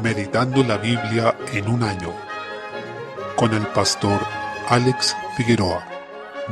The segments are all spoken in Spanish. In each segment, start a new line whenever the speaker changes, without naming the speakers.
Meditando la Biblia en un año, con el pastor Alex Figueroa.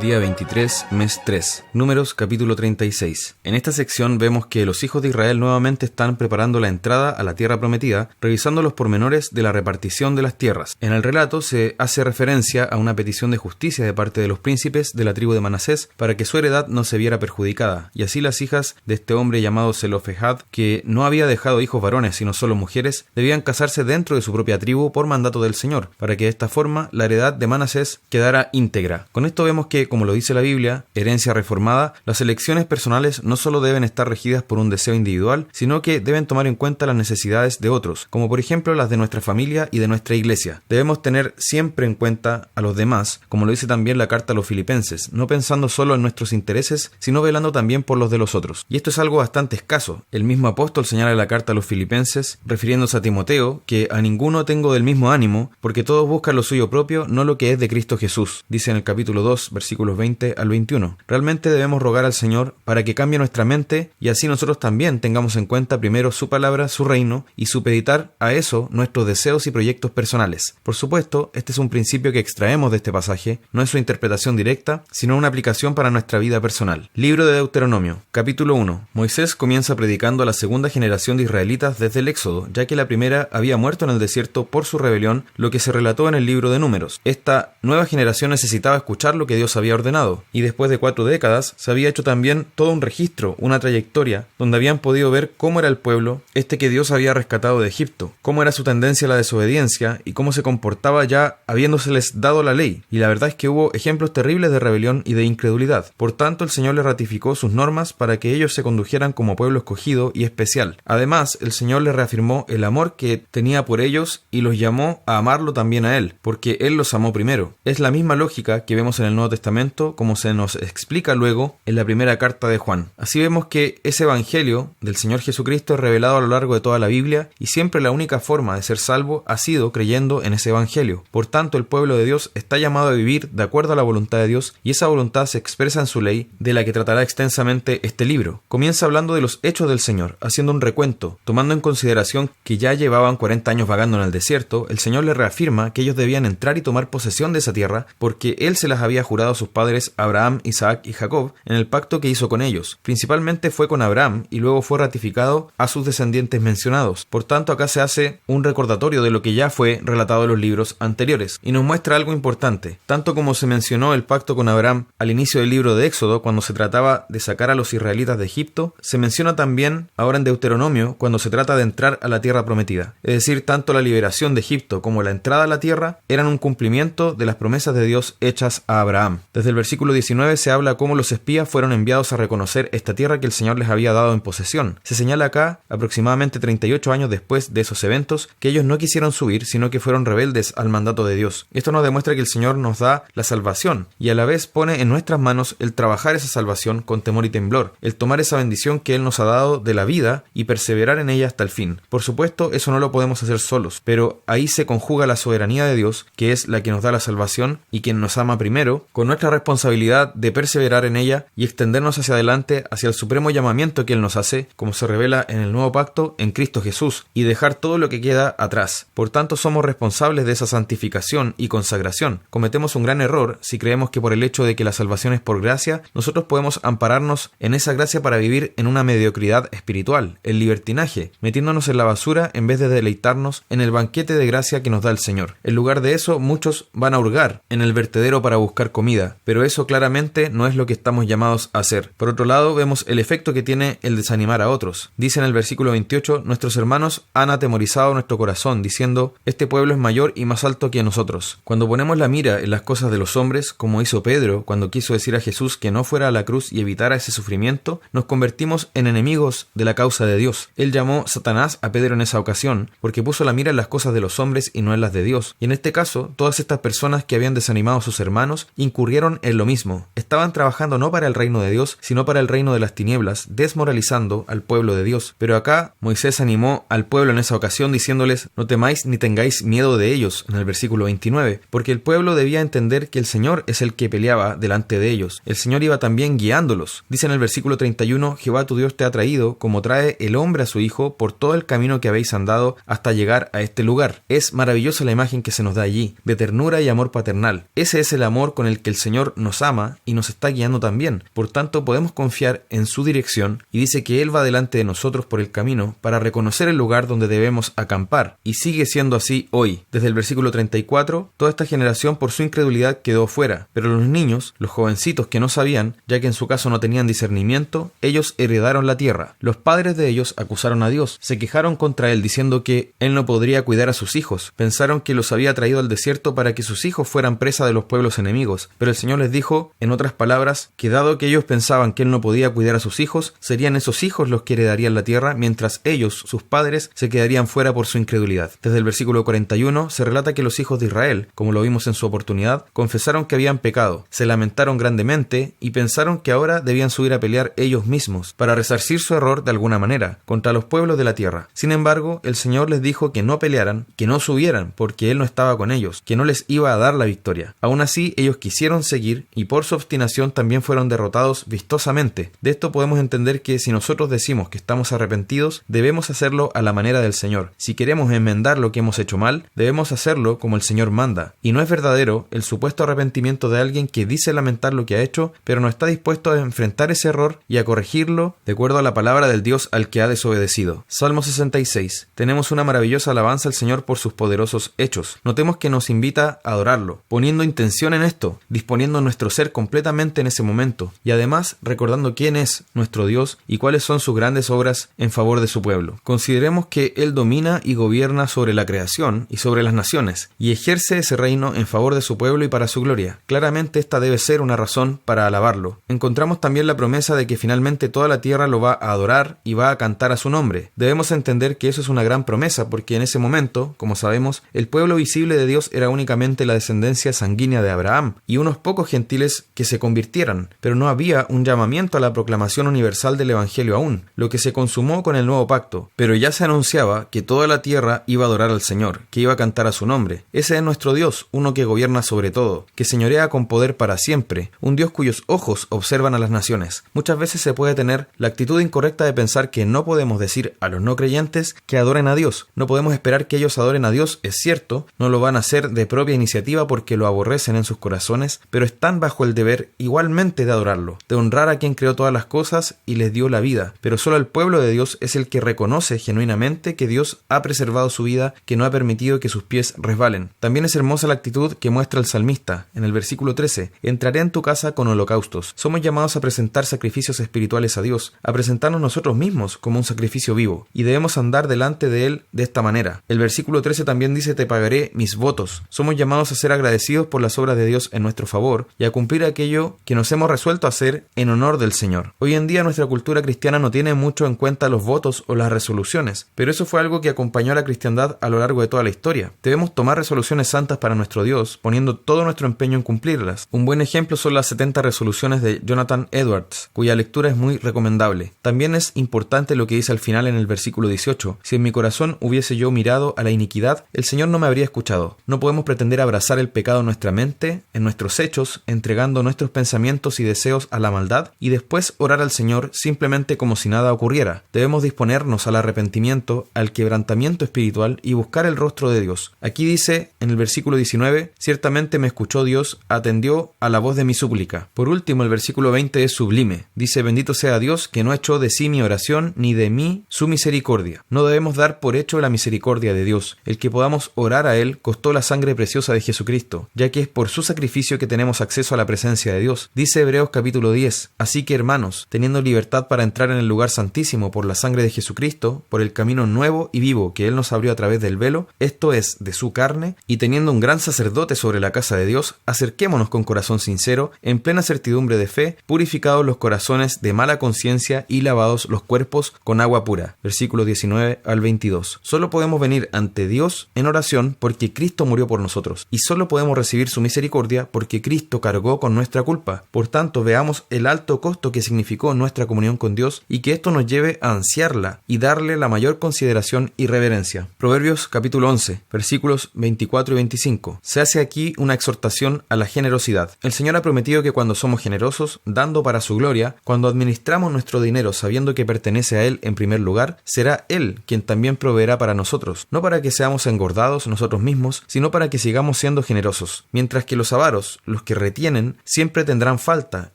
Día 23, mes 3, Números capítulo 36. En esta sección vemos que los hijos de Israel nuevamente están preparando la entrada a la tierra prometida, revisando los pormenores de la repartición de las tierras. En el relato se hace referencia a una petición de justicia de parte de los príncipes de la tribu de Manasés para que su heredad no se viera perjudicada, y así las hijas de este hombre llamado Zelofehad, que no había dejado hijos varones sino solo mujeres, debían casarse dentro de su propia tribu por mandato del Señor, para que de esta forma la heredad de Manasés quedara íntegra. Con esto vemos que, como lo dice la Biblia, herencia reformada, las elecciones personales no solo deben estar regidas por un deseo individual, sino que deben tomar en cuenta las necesidades de otros, como por ejemplo las de nuestra familia y de nuestra iglesia. Debemos tener siempre en cuenta a los demás, como lo dice también la carta a los Filipenses, no pensando solo en nuestros intereses, sino velando también por los de los otros. Y esto es algo bastante escaso. El mismo apóstol señala en la carta a los Filipenses, refiriéndose a Timoteo, que a ninguno tengo del mismo ánimo, porque todos buscan lo suyo propio, no lo que es de Cristo Jesús, dice en el capítulo 2, versículos 20 al 21. Realmente debemos rogar al Señor para que cambie nuestra mente y así nosotros también tengamos en cuenta primero su palabra, su reino y supeditar a eso nuestros deseos y proyectos personales. Por supuesto, este es un principio que extraemos de este pasaje, no es su interpretación directa, sino una aplicación para nuestra vida personal. Libro de Deuteronomio, capítulo 1. Moisés comienza predicando a la segunda generación de israelitas desde el Éxodo, ya que la primera había muerto en el desierto por su rebelión, lo que se relató en el libro de Números. Esta nueva generación necesitaba escuchar lo que Dios había ordenado, y después de 4 décadas se había hecho también todo un registro, una trayectoria, donde habían podido ver cómo era el pueblo, que Dios había rescatado de Egipto, cómo era su tendencia a la desobediencia y cómo se comportaba ya habiéndoseles dado la ley. Y la verdad es que hubo ejemplos terribles de rebelión y de incredulidad. Por tanto, el Señor les ratificó sus normas para que ellos se condujeran como pueblo escogido y especial. Además, el Señor les reafirmó el amor que tenía por ellos y los llamó a amarlo también a Él, porque Él los amó primero. Es la misma lógica que vemos en el Nuevo Testamento, como se nos explica luego en la primera carta de Juan. Así vemos que ese evangelio del Señor Jesucristo es revelado a lo largo de toda la Biblia y siempre la única forma de ser salvo ha sido creyendo en ese evangelio. Por tanto, el pueblo de Dios está llamado a vivir de acuerdo a la voluntad de Dios y esa voluntad se expresa en su ley, de la que tratará extensamente este libro. Comienza hablando de los hechos del Señor, haciendo un recuento, tomando en consideración que ya llevaban 40 años vagando en el desierto. El Señor les reafirma que ellos debían entrar y tomar posesión de esa tierra porque Él se las había jurado a sus padres Abraham, Isaac y Jacob en el pacto que hizo con ellos. Principalmente fue con Abraham y luego fue ratificado a sus descendientes mencionados. Por tanto, acá se hace un recordatorio de lo que ya fue relatado en los libros anteriores y nos muestra algo importante. Tanto como se mencionó el pacto con Abraham al inicio del libro de Éxodo cuando se trataba de sacar a los israelitas de Egipto, se menciona también ahora en Deuteronomio cuando se trata de entrar a la tierra prometida. Es decir, tanto la liberación de Egipto como la entrada a la tierra eran un cumplimiento de las promesas de Dios hechas a Abraham. Desde el versículo 19 se habla cómo los espías fueron enviados a reconocer esta tierra que el Señor les había dado en posesión. Se señala acá, aproximadamente 38 años después de esos eventos, que ellos no quisieron subir, sino que fueron rebeldes al mandato de Dios. Esto nos demuestra que el Señor nos da la salvación y a la vez pone en nuestras manos el trabajar esa salvación con temor y temblor, el tomar esa bendición que Él nos ha dado de la vida y perseverar en ella hasta el fin. Por supuesto, eso no lo podemos hacer solos, pero ahí se conjuga la soberanía de Dios, que es la que nos da la salvación y quien nos ama primero, con nuestra responsabilidad de perseverar en ella y extendernos hacia adelante hacia el supremo llamamiento que Él nos hace, como se revela en el nuevo pacto en Cristo Jesús, y dejar todo lo que queda atrás. Por tanto, somos responsables de esa santificación y consagración. Cometemos un gran error si creemos que por el hecho de que la salvación es por gracia, nosotros podemos ampararnos en esa gracia para vivir en una mediocridad espiritual, el libertinaje, metiéndonos en la basura en vez de deleitarnos en el banquete de gracia que nos da el Señor. En lugar de eso, muchos van a hurgar en el vertedero para buscar comida, pero eso claramente no es lo que estamos llamados a hacer. Por otro lado, vemos el efecto que tiene el desanimar a otros. Dice en el versículo 28, nuestros hermanos han atemorizado nuestro corazón, diciendo, este pueblo es mayor y más alto que nosotros. Cuando ponemos la mira en las cosas de los hombres, como hizo Pedro cuando quiso decir a Jesús que no fuera a la cruz y evitara ese sufrimiento, nos convertimos en enemigos de la causa de Dios. Él llamó Satanás a Pedro en esa ocasión, porque puso la mira en las cosas de los hombres y no en las de Dios. Y en este caso, todas estas personas que habían desanimado a sus hermanos incurrieron incurrieron en lo mismo. Estaban trabajando no para el reino de Dios, sino para el reino de las tinieblas, desmoralizando al pueblo de Dios. Pero acá Moisés animó al pueblo en esa ocasión diciéndoles: no temáis ni tengáis miedo de ellos, en el versículo 29, porque el pueblo debía entender que el Señor es el que peleaba delante de ellos. El Señor iba también guiándolos. Dice en el versículo 31: Jehová tu Dios te ha traído, como trae el hombre a su hijo, por todo el camino que habéis andado hasta llegar a este lugar. Es maravillosa la imagen que se nos da allí, de ternura y amor paternal. Ese es el amor con el que el Señor nos ama y nos está guiando también. Por tanto, podemos confiar en su dirección, y dice que Él va delante de nosotros por el camino para reconocer el lugar donde debemos acampar, y sigue siendo así hoy. Desde el versículo 34, toda esta generación por su incredulidad quedó fuera, pero los niños, los jovencitos que no sabían, ya que en su caso no tenían discernimiento, ellos heredaron la tierra. Los padres de ellos acusaron a Dios, se quejaron contra Él diciendo que Él no podría cuidar a sus hijos. Pensaron que los había traído al desierto para que sus hijos fueran presa de los pueblos enemigos, pero el Señor les dijo, en otras palabras, que dado que ellos pensaban que Él no podía cuidar a sus hijos, serían esos hijos los que heredarían la tierra, mientras ellos, sus padres, se quedarían fuera por su incredulidad. Desde el versículo 41 se relata que los hijos de Israel, como lo vimos en su oportunidad, confesaron que habían pecado, se lamentaron grandemente y pensaron que ahora debían subir a pelear ellos mismos para resarcir su error de alguna manera contra los pueblos de la tierra. Sin embargo, el Señor les dijo que no pelearan, que no subieran, porque Él no estaba con ellos, que no les iba a dar la victoria. Aún así, ellos quisieron seguir y por su obstinación también fueron derrotados vistosamente. De esto podemos entender que si nosotros decimos que estamos arrepentidos, debemos hacerlo a la manera del Señor. Si queremos enmendar lo que hemos hecho mal, debemos hacerlo como el Señor manda. Y no es verdadero el supuesto arrepentimiento de alguien que dice lamentar lo que ha hecho, pero no está dispuesto a enfrentar ese error y a corregirlo de acuerdo a la palabra del Dios al que ha desobedecido. Salmo 66. Tenemos una maravillosa alabanza al Señor por sus poderosos hechos. Notemos que nos invita a adorarlo, poniendo intención en esto, disponiendo nuestro ser completamente en ese momento, y además recordando quién es nuestro Dios y cuáles son sus grandes obras en favor de su pueblo. Consideremos que Él domina y gobierna sobre la creación y sobre las naciones, y ejerce ese reino en favor de su pueblo y para su gloria. Claramente esta debe ser una razón para alabarlo. Encontramos también la promesa de que finalmente toda la tierra lo va a adorar y va a cantar a su nombre. Debemos entender que eso es una gran promesa, porque en ese momento, como sabemos, el pueblo visible de Dios era únicamente la descendencia sanguínea de Abraham y unos pocos gentiles que se convirtieran, pero no había un llamamiento a la proclamación universal del Evangelio aún, lo que se consumó con el nuevo pacto, pero ya se anunciaba que toda la tierra iba a adorar al Señor, que iba a cantar a su nombre. Ese es nuestro Dios, uno que gobierna sobre todo, que señorea con poder para siempre, un Dios cuyos ojos observan a las naciones. Muchas veces se puede tener la actitud incorrecta de pensar que no podemos decir a los no creyentes que adoren a Dios. No podemos esperar que ellos adoren a Dios, es cierto, no lo van a hacer de propia iniciativa porque lo aborrecen en sus corazones, pero están bajo el deber igualmente de adorarlo, de honrar a quien creó todas las cosas y les dio la vida. Pero solo el pueblo de Dios es el que reconoce genuinamente que Dios ha preservado su vida, que no ha permitido que sus pies resbalen. También es hermosa la actitud que muestra el salmista en el versículo 13: entraré en tu casa con holocaustos. Somos llamados a presentar sacrificios espirituales a Dios, a presentarnos nosotros mismos como un sacrificio vivo, y debemos andar delante de Él de esta manera. El versículo 13 también dice: te pagaré mis votos. Somos llamados a ser agradecidos por las obras de Dios en nuestro favor y a cumplir aquello que nos hemos resuelto a hacer en honor del Señor. Hoy en día nuestra cultura cristiana no tiene mucho en cuenta los votos o las resoluciones, pero eso fue algo que acompañó a la cristiandad a lo largo de toda la historia. Debemos tomar resoluciones santas para nuestro Dios, poniendo todo nuestro empeño en cumplirlas. Un buen ejemplo son las 70 resoluciones de Jonathan Edwards, cuya lectura es muy recomendable. También es importante lo que dice al final en el versículo 18: si en mi corazón hubiese yo mirado a la iniquidad, el Señor no me habría escuchado. No podemos pretender abrazar el pecado en nuestra mente, en nuestros hechos, entregando nuestros pensamientos y deseos a la maldad, y después orar al Señor simplemente como si nada ocurriera. Debemos disponernos al arrepentimiento, al quebrantamiento espiritual y buscar el rostro de Dios. Aquí dice en el versículo 19: ciertamente me escuchó Dios, atendió a la voz de mi súplica. Por último, el versículo 20 es sublime. Dice: bendito sea Dios, que no echó de sí mi oración, ni de mí su misericordia. No debemos dar por hecho la misericordia de Dios. El que podamos orar a Él costó la sangre preciosa de Jesucristo, ya que es por su sacrificio que tenemos acceso a la presencia de Dios. Dice Hebreos capítulo 10: así que hermanos, teniendo libertad para entrar en el lugar santísimo por la sangre de Jesucristo, por el camino nuevo y vivo que Él nos abrió a través del velo, esto es, de su carne, y teniendo un gran sacerdote sobre la casa de Dios, acerquémonos con corazón sincero, en plena certidumbre de fe, purificados los corazones de mala conciencia y lavados los cuerpos con agua pura. Versículo 19 al 22. Solo podemos venir ante Dios en oración porque Cristo murió por nosotros, y solo podemos recibir su misericordia porque que Cristo cargó con nuestra culpa. Por tanto, veamos el alto costo que significó nuestra comunión con Dios y que esto nos lleve a ansiarla y darle la mayor consideración y reverencia. Proverbios capítulo 11, versículos 24 y 25. Se hace aquí una exhortación a la generosidad. El Señor ha prometido que cuando somos generosos, dando para su gloria, cuando administramos nuestro dinero sabiendo que pertenece a Él en primer lugar, será Él quien también proveerá para nosotros, no para que seamos engordados nosotros mismos, sino para que sigamos siendo generosos. Mientras que los avaros, los que retienen, siempre tendrán falta,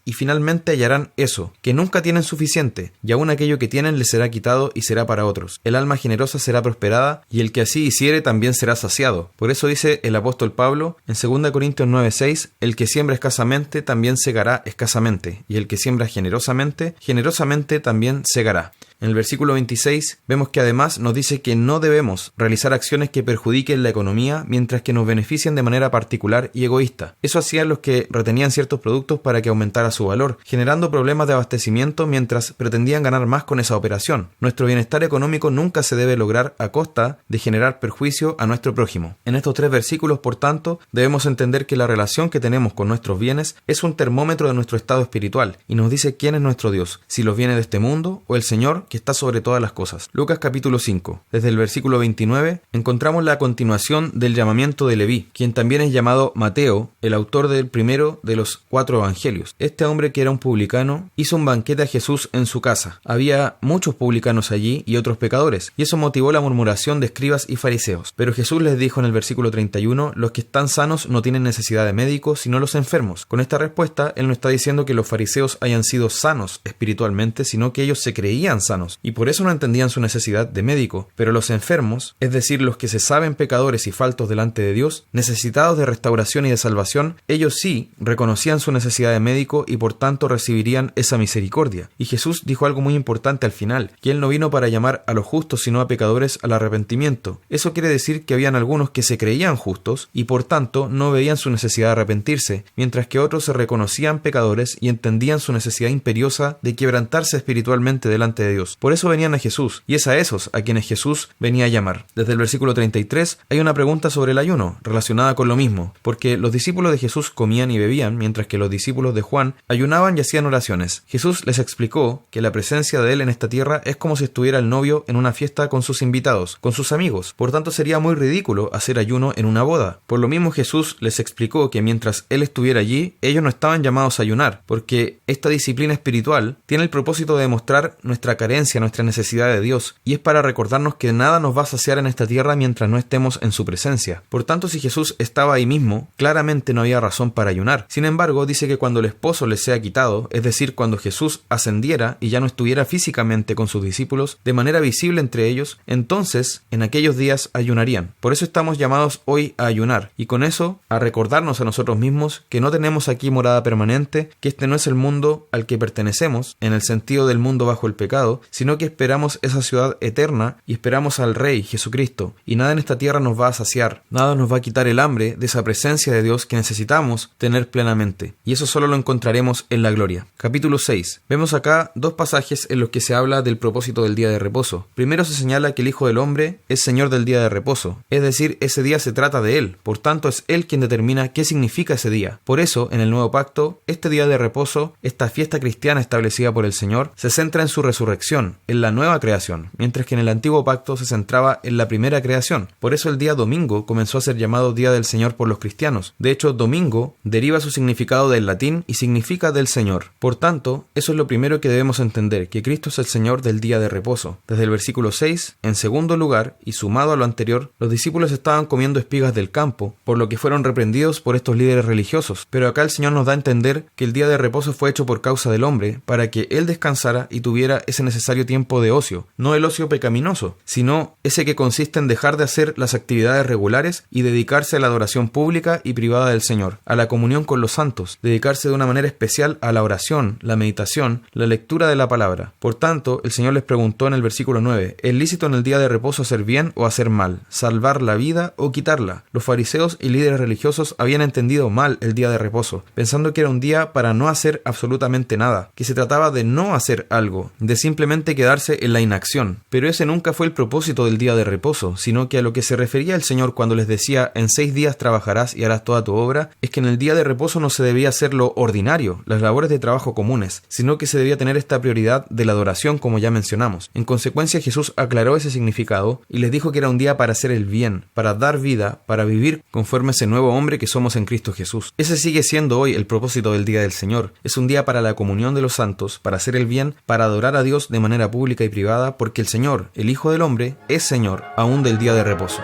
y finalmente hallarán eso, que nunca tienen suficiente, y aún aquello que tienen les será quitado y será para otros. El alma generosa será prosperada, y el que así hiciere también será saciado. Por eso dice el apóstol Pablo en 2 Corintios 9:6, el que siembra escasamente también segará escasamente, y el que siembra generosamente, generosamente también segará. En el versículo 26 vemos que además nos dice que no debemos realizar acciones que perjudiquen la economía mientras que nos beneficien de manera particular y egoísta. Eso hacían los que retenían ciertos productos para que aumentara su valor, generando problemas de abastecimiento mientras pretendían ganar más con esa operación. Nuestro bienestar económico nunca se debe lograr a costa de generar perjuicio a nuestro prójimo. En estos 3 versículos, por tanto, debemos entender que la relación que tenemos con nuestros bienes es un termómetro de nuestro estado espiritual y nos dice quién es nuestro Dios, si los bienes de este mundo o el Señor que está sobre todas las cosas. Lucas capítulo 5. Desde el versículo 29 encontramos la continuación del llamamiento de Leví, quien también es llamado Mateo, el autor del primero de los 4 evangelios. Este hombre, que era un publicano, hizo un banquete a Jesús en su casa. Había muchos publicanos allí y otros pecadores, y eso motivó la murmuración de escribas y fariseos. Pero Jesús les dijo en el versículo 31, los que están sanos no tienen necesidad de médico, sino los enfermos. Con esta respuesta, él no está diciendo que los fariseos hayan sido sanos espiritualmente, sino que ellos se creían sanos, y por eso no entendían su necesidad de médico. Pero los enfermos, es decir, los que se saben pecadores y faltos delante de Dios, necesitados de restauración y de salvación, ellos sí reconocían su necesidad de médico y por tanto recibirían esa misericordia. Y Jesús dijo algo muy importante al final, que Él no vino para llamar a los justos sino a pecadores al arrepentimiento. Eso quiere decir que habían algunos que se creían justos y por tanto no veían su necesidad de arrepentirse, mientras que otros se reconocían pecadores y entendían su necesidad imperiosa de quebrantarse espiritualmente delante de Dios. Por eso venían a Jesús, y es a esos a quienes Jesús venía a llamar. Desde el versículo 33 hay una pregunta sobre el ayuno, relacionada con lo mismo, porque los discípulos de Jesús comían y bebían, mientras que los discípulos de Juan ayunaban y hacían oraciones. Jesús les explicó que la presencia de Él en esta tierra es como si estuviera el novio en una fiesta con sus invitados, con sus amigos. Por tanto, sería muy ridículo hacer ayuno en una boda. Por lo mismo, Jesús les explicó que mientras Él estuviera allí, ellos no estaban llamados a ayunar, porque esta disciplina espiritual tiene el propósito de demostrar nuestra carencia, nuestra necesidad de Dios, y es para recordarnos que nada nos va a saciar en esta tierra mientras no estemos en su presencia. Por tanto, si Jesús estaba ahí mismo, claramente no había razón para ayunar. Sin embargo, dice que cuando el esposo les sea quitado, es decir, cuando Jesús ascendiera y ya no estuviera físicamente con sus discípulos, de manera visible entre ellos, entonces en aquellos días ayunarían. Por eso estamos llamados hoy a ayunar, y con eso a recordarnos a nosotros mismos que no tenemos aquí morada permanente, que este no es el mundo al que pertenecemos, en el sentido del mundo bajo el pecado, sino que esperamos esa ciudad eterna y esperamos al Rey Jesucristo, y nada en esta tierra nos va a saciar, nada nos va a quitar el hambre de esa presencia de Dios que necesitamos tener plenamente, y eso solo lo encontraremos en la gloria. Capítulo 6. Vemos acá 2 pasajes en los que se habla del propósito del día de reposo. Primero se señala que el Hijo del Hombre es Señor del día de reposo, es decir, ese día se trata de Él, por tanto es Él quien determina qué significa ese día. Por eso, en el Nuevo Pacto, este día de reposo, esta fiesta cristiana establecida por el Señor, se centra en su resurrección, en la nueva creación, mientras que en el Antiguo Pacto se centraba en la primera creación. Por eso el día domingo comenzó a ser llamado Día del Señor por los cristianos. De hecho, domingo deriva su significado del latín y significa del Señor. Por tanto, eso es lo primero que debemos entender, que Cristo es el Señor del día de reposo. Desde el versículo 6, en segundo lugar, y sumado a lo anterior, los discípulos estaban comiendo espigas del campo, por lo que fueron reprendidos por estos líderes religiosos. Pero acá el Señor nos da a entender que el día de reposo fue hecho por causa del hombre, para que Él descansara y tuviera ese necesario tiempo de ocio, no el ocio pecaminoso, sino ese que consiste en dejar de hacer las actividades regulares y dedicarse a la adoración pública y privada del Señor, a la comunión con los santos, dedicarse de una manera especial a la oración, la meditación, la lectura de la palabra. Por tanto, el Señor les preguntó en el versículo 9, ¿es lícito en el día de reposo hacer bien o hacer mal, salvar la vida o quitarla? Los fariseos y líderes religiosos habían entendido mal el día de reposo, pensando que era un día para no hacer absolutamente nada, que se trataba de no hacer algo, de simplemente simplemente quedarse en la inacción. Pero ese nunca fue el propósito del día de reposo, sino que a lo que se refería el Señor cuando les decía: en 6 días trabajarás y harás toda tu obra, es que en el día de reposo no se debía hacer lo ordinario, las labores de trabajo comunes, sino que se debía tener esta prioridad de la adoración, como ya mencionamos. En consecuencia, Jesús aclaró ese significado y les dijo que era un día para hacer el bien, para dar vida, para vivir conforme a ese nuevo hombre que somos en Cristo Jesús. Ese sigue siendo hoy el propósito del día del Señor. Es un día para la comunión de los santos, para hacer el bien, para adorar a Dios de manera pública y privada, porque el Señor, el Hijo del Hombre, es Señor aún del día de reposo.